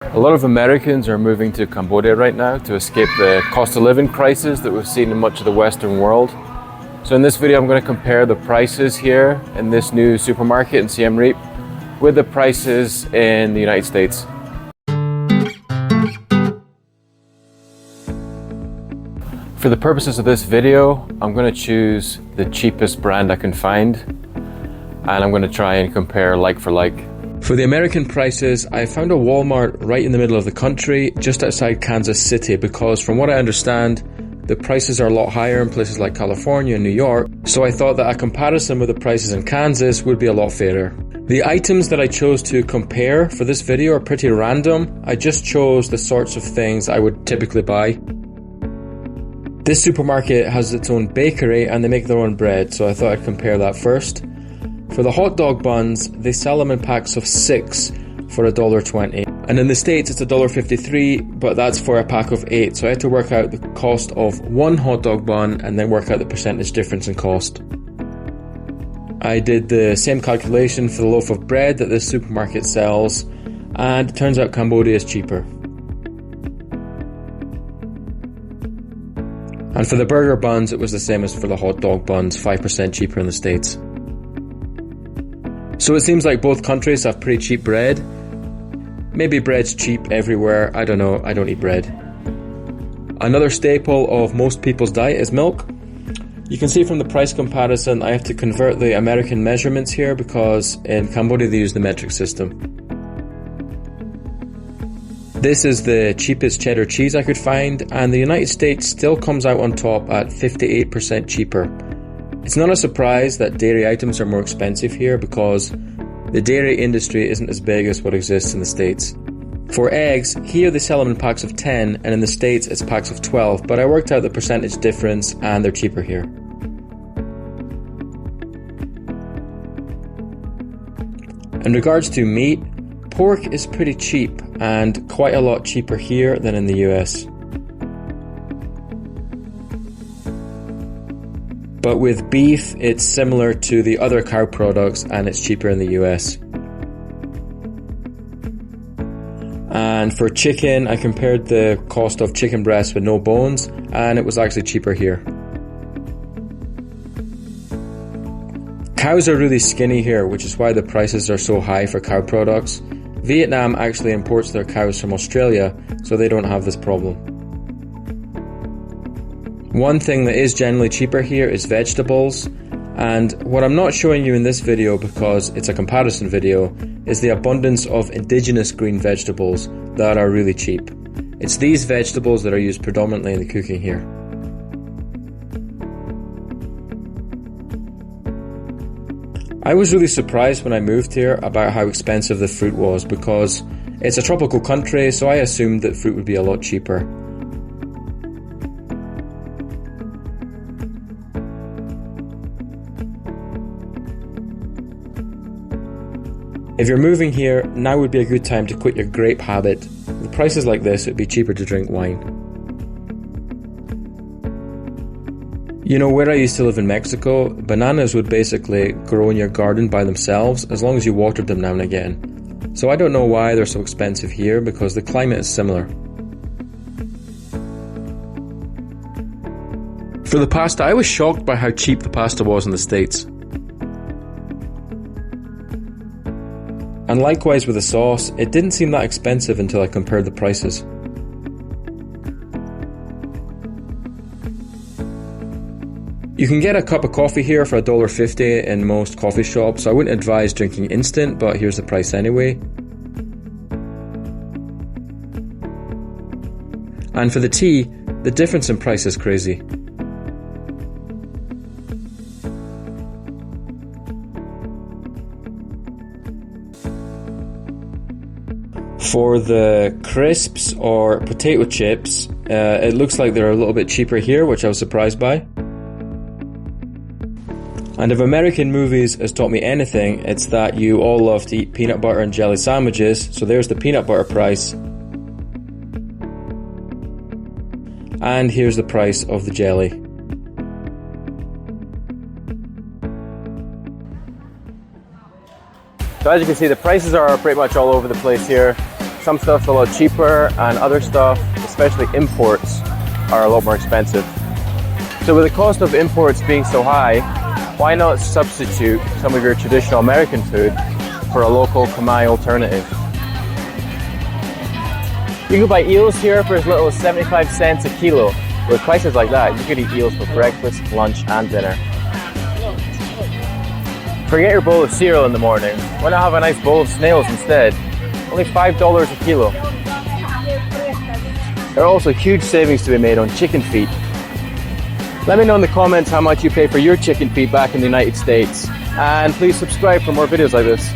A lot of Americans are moving to Cambodia right now to escape the cost of living crisis that we've seen in much of the Western world. So in this video, I'm going to compare the prices here in this new supermarket in Siem Reap with the prices in the United States. For the purposes of this video, I'm going to choose the cheapest brand I can find, and I'm going to try and compare like for like. For the American prices, I found a Walmart right in the middle of the country, just outside Kansas City, because from what I understand, the prices are a lot higher in places like California and New York, so I thought that a comparison with the prices in Kansas would be a lot fairer. The items that I chose to compare for this video are pretty random. I just chose the sorts of things I would typically buy. This supermarket has its own bakery and they make their own bread, so I thought I'd compare that first. For the hot dog buns, they sell them in packs of 6 for $1.20. And in the States it's $1.53, but that's for a pack of 8. So I had to work out the cost of one hot dog bun and then work out the percentage difference in cost. I did the same calculation for the loaf of bread that this supermarket sells, and it turns out Cambodia is cheaper. And for the burger buns, it was the same as for the hot dog buns, 5% cheaper in the States. So it seems like both countries have pretty cheap bread. Maybe bread's cheap everywhere, I don't know, I don't eat bread. Another staple of most people's diet is milk. You can see from the price comparison I have to convert the American measurements here because in Cambodia they use the metric system. This is the cheapest cheddar cheese I could find, and the United States still comes out on top at 58% cheaper. It's not a surprise that dairy items are more expensive here because the dairy industry isn't as big as what exists in the States. For eggs, here they sell them in packs of 10, and in the States it's packs of 12, but I worked out the percentage difference and they're cheaper here. In regards to meat, pork is pretty cheap and quite a lot cheaper here than in the US. But with beef, it's similar to the other cow products and it's cheaper in the US. And for chicken, I compared the cost of chicken breast with no bones and it was actually cheaper here. Cows are really skinny here, which is why the prices are so high for cow products. Vietnam actually imports their cows from Australia, so they don't have this problem. One thing that is generally cheaper here is vegetables, and what I'm not showing you in this video because it's a comparison video is the abundance of indigenous green vegetables that are really cheap. It's these vegetables that are used predominantly in the cooking here. I was really surprised when I moved here about how expensive the fruit was because it's a tropical country, so I assumed that fruit would be a lot cheaper. If you're moving here, now would be a good time to quit your grape habit. With prices like this, it would be cheaper to drink wine. You know, where I used to live in Mexico, bananas would basically grow in your garden by themselves as long as you watered them now and again. So I don't know why they're so expensive here because the climate is similar. For the pasta, I was shocked by how cheap the pasta was in the States. And likewise with the sauce, it didn't seem that expensive until I compared the prices. You can get a cup of coffee here for $1.50 in most coffee shops, so I wouldn't advise drinking instant, but here's the price anyway. And for the tea, the difference in price is crazy. For the crisps or potato chips, it looks like they're a little bit cheaper here, which I was surprised by. And if American movies has taught me anything, it's that you all love to eat peanut butter and jelly sandwiches, so there's the peanut butter price. And here's the price of the jelly. So as you can see, the prices are pretty much all over the place here. some stuff's a lot cheaper and other stuff, especially imports, are a lot more expensive. So with the cost of imports being so high, why not substitute some of your traditional American food for a local Khmer alternative? You can buy eels here for as little as 75 cents a kilo. With prices like that, you could eat eels for breakfast, lunch and dinner. Forget your bowl of cereal in the morning. Why not have a nice bowl of snails instead? Only $5 a kilo. There are also huge savings to be made on chicken feet. Let me know in the comments how much you pay for your chicken feet back in the United States. And please subscribe for more videos like this.